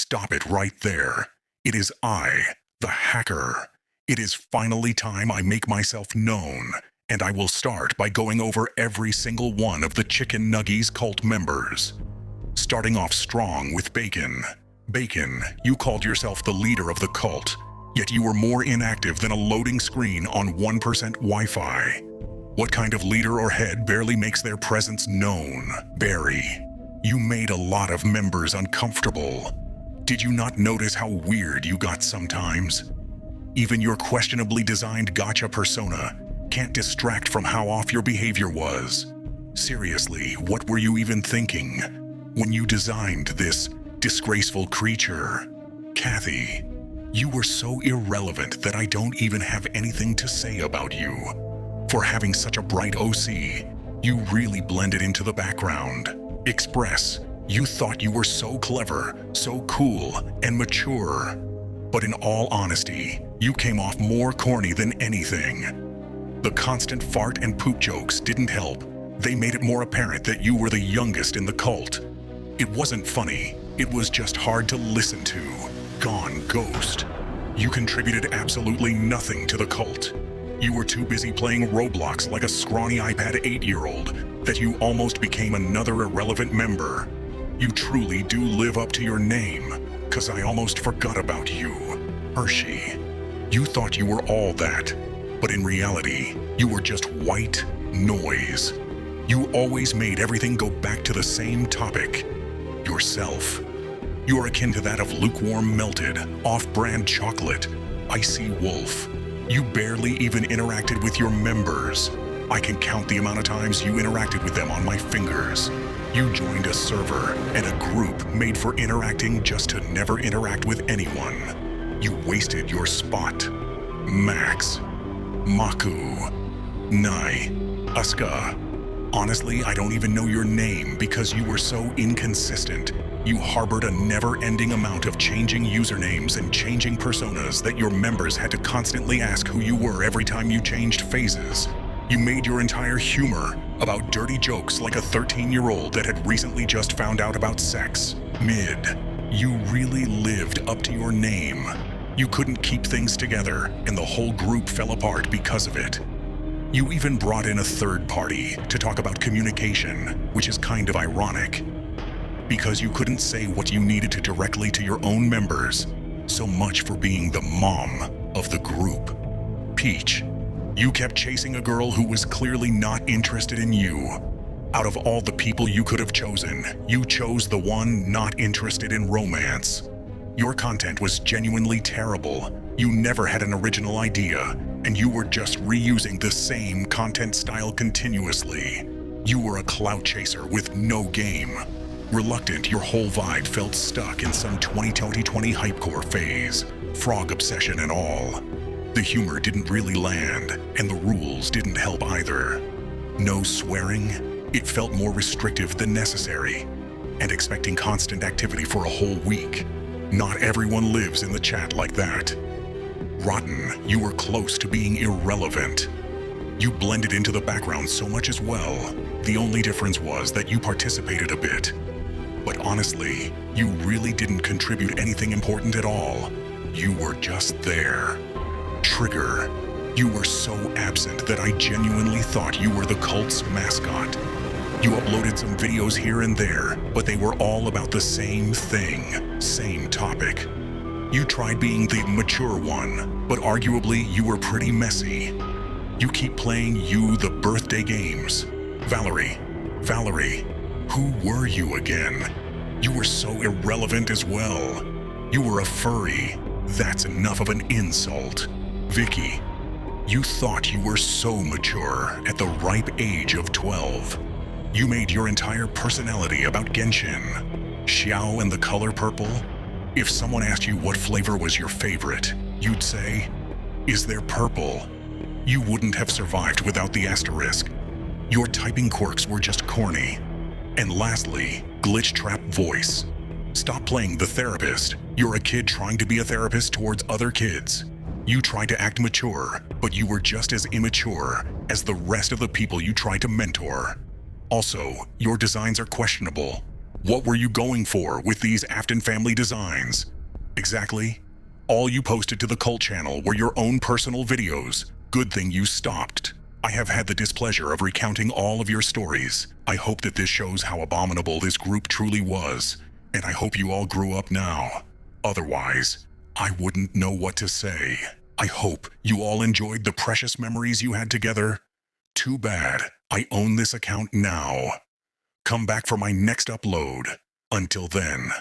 Stop it right there. It is I, the hacker. It is finally time I make myself known, and I will start by going over every single one of the Chicken Nuggies cult members. Starting off strong with Bacon. Bacon, you called yourself the leader of the cult, yet you were more inactive than a loading screen on 1% Wi-Fi. What kind of leader or head barely makes their presence known? Barry, you made a lot of members uncomfortable. Did you not notice how weird you got sometimes? Even your questionably designed gotcha persona can't distract from how off your behavior was. Seriously, what were you even thinking when you designed this disgraceful creature? Kathy, you were so irrelevant that I don't even have anything to say about you. For having such a bright OC, you really blended into the background. Express, you thought you were so clever, so cool, and mature. But in all honesty, you came off more corny than anything. The constant fart and poop jokes didn't help. They made it more apparent that you were the youngest in the cult. It wasn't funny, it was just hard to listen to. Gone ghost. You contributed absolutely nothing to the cult. You were too busy playing Roblox like a scrawny iPad 8-year-old that you almost became another irrelevant member. You truly do live up to your name, 'cause I almost forgot about you. Hershey, you thought you were all that, but in reality, you were just white noise. You always made everything go back to the same topic, yourself. You are akin to that of lukewarm melted, off-brand chocolate, icy wolf. You barely even interacted with your members. I can count the amount of times you interacted with them on my fingers. You joined a server and a group made for interacting just to never interact with anyone. You wasted your spot. Max, Maku, Nai, Asuka. Honestly, I don't even know your name because you were so inconsistent. You harbored a never-ending amount of changing usernames and changing personas that your members had to constantly ask who you were every time you changed phases. You made your entire humor about dirty jokes like a 13-year-old that had recently just found out about sex. Mid, you really lived up to your name. You couldn't keep things together, and the whole group fell apart because of it. You even brought in a third party to talk about communication, which is kind of ironic. Because you couldn't say what you needed to directly to your own members. So much for being the mom of the group. Peach, you kept chasing a girl who was clearly not interested in you. Out of all the people you could have chosen, you chose the one not interested in romance. Your content was genuinely terrible. You never had an original idea, and you were just reusing the same content style continuously. You were a clout chaser with no game. Reluctant, your whole vibe felt stuck in some 2020 hypecore phase, frog obsession and all. The humor didn't really land, and the rules didn't help either. No swearing, it felt more restrictive than necessary, and expecting constant activity for a whole week. Not everyone lives in the chat like that. Rotten, you were close to being irrelevant. You blended into the background so much as well. The only difference was that you participated a bit. But honestly, you really didn't contribute anything important at all. You were just there. Trigger, you were so absent that I genuinely thought you were the cult's mascot. You uploaded some videos here and there, but they were all about the same thing, same topic. You tried being the mature one, but arguably you were pretty messy. You keep playing the birthday games. Valerie, who were you again? You were so irrelevant as well. You were a furry. That's enough of an insult. Vicky, you thought you were so mature at the ripe age of 12. You made your entire personality about Genshin. Xiao and the color purple? If someone asked you what flavor was your favorite, you'd say, "Is there purple?" You wouldn't have survived without the asterisk. Your typing quirks were just corny. And lastly, glitch trap voice. Stop playing the therapist. You're a kid trying to be a therapist towards other kids. You tried to act mature, but you were just as immature as the rest of the people you tried to mentor. Also, your designs are questionable. What were you going for with these Afton family designs? Exactly. All you posted to the cult channel were your own personal videos. Good thing you stopped. I have had the displeasure of recounting all of your stories. I hope that this shows how abominable this group truly was, and I hope you all grew up now. Otherwise, I wouldn't know what to say. I hope you all enjoyed the precious memories you had together. Too bad I own this account now. Come back for my next upload. Until then.